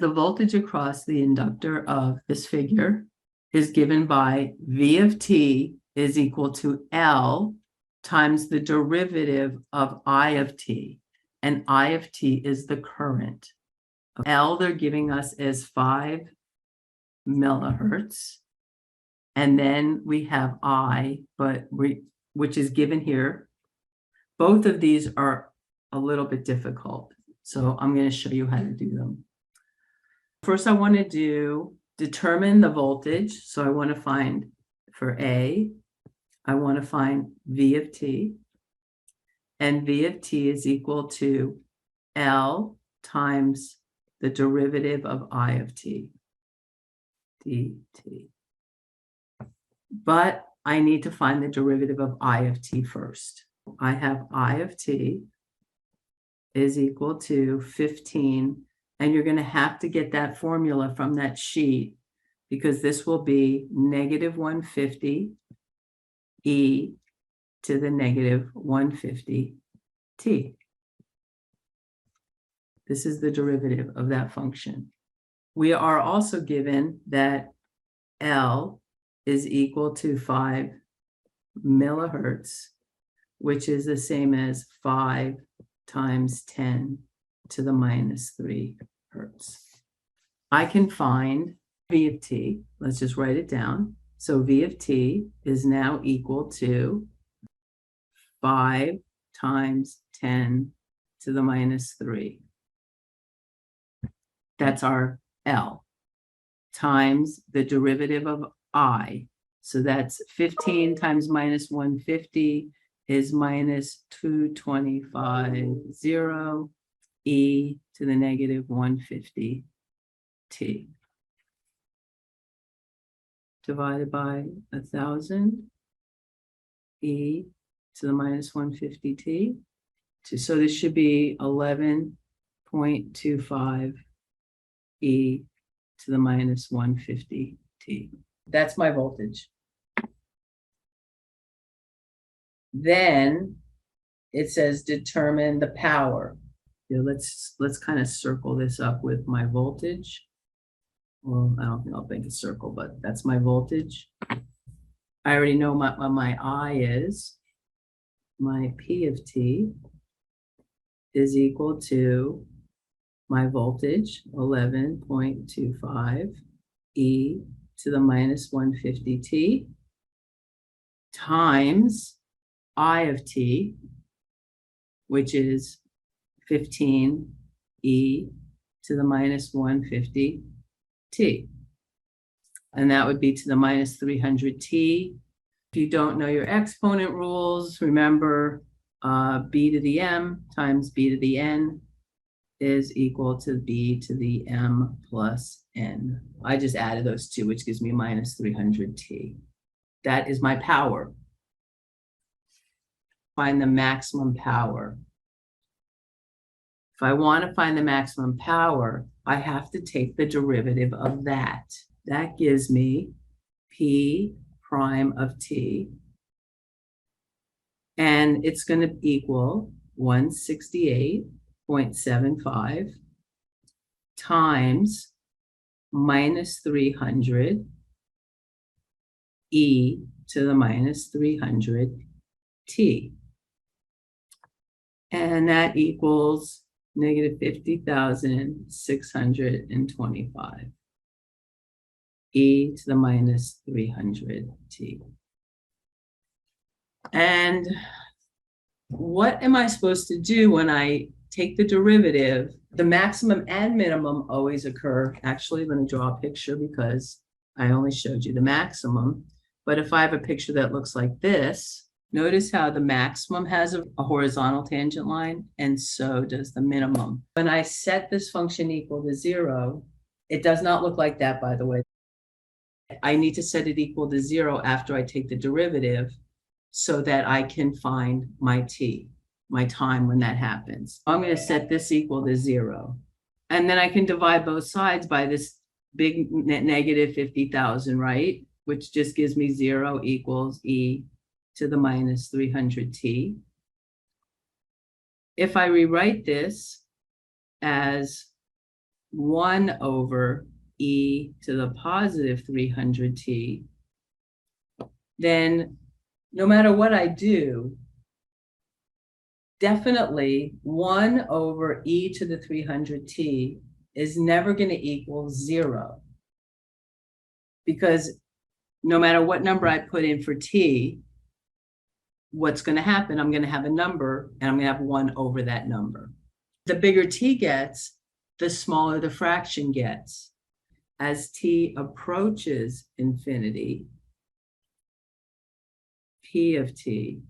the voltage across the inductor of this figure is given by V of t is equal to L times the derivative of I of t. And I of t is the current. L they're giving us is 5 millihertz. And then we have I, which is given here. Both of these are a little bit difficult. So I'm going to show you how to do them. First, I want to determine the voltage. So I want to find for A, I want to find V of t. And V of t is equal to L times the derivative of I of t, dt. But I need to find the derivative of I of t first. I have I of t is equal to 15, and you're going to have to get that formula from that sheet because this will be negative 150 e to the negative 150 t. This is the derivative of that function. We are also given that L is equal to 5 millihertz, which is the same as 5 times 10 to the minus 3 hertz. I can find V of t. Let's just write it down. So V of t is now equal to 5 times 10 to the minus 3. That's our L times the derivative of I. So that's 15 times minus 150 is minus 225 e to the negative 150 t divided by 1,000 e to the minus 150 t. So this should be 11.25 e to the minus 150 t. That's my voltage. Then it says determine the power. Let's kind of circle this up with my voltage. Well, I don't think I'll make a circle, but that's my voltage. I already know what my I is. My P of t is equal to my voltage, 11.25 e to the minus 150 t times I of t, which is 15 e to the minus 150 t. And that would be to the minus 300 t. If you don't know your exponent rules, remember b to the m times b to the n is equal to b to the m plus n. I just added those two, which gives me minus 300 t. That is my power. Find the maximum power. If I want to find the maximum power, I have to take the derivative of that. That gives me P prime of t. And it's going to equal 168.75 times minus 300 e to the minus 300 t. And that equals negative 50,625 e to the minus 300 t. And what am I supposed to do when I take the derivative? The maximum and minimum always occur. Actually, let me draw a picture because I only showed you the maximum. But if I have a picture that looks like this, notice how the maximum has a horizontal tangent line, and so does the minimum. When I set this function equal to 0, it does not look like that, by the way. I need to set it equal to 0 after I take the derivative so that I can find my t, my time when that happens. I'm going to set this equal to 0. And then I can divide both sides by this big negative 50,000, right? Which just gives me 0 equals e to the minus 300 t. If I rewrite this as 1 over e to the positive 300t, then no matter what I do, definitely 1 over e to the 300t is never going to equal 0. Because no matter what number I put in for t, what's going to happen? I'm going to have a number, and I'm going to have 1 over that number. The bigger t gets, the smaller the fraction gets. As t approaches infinity, p of t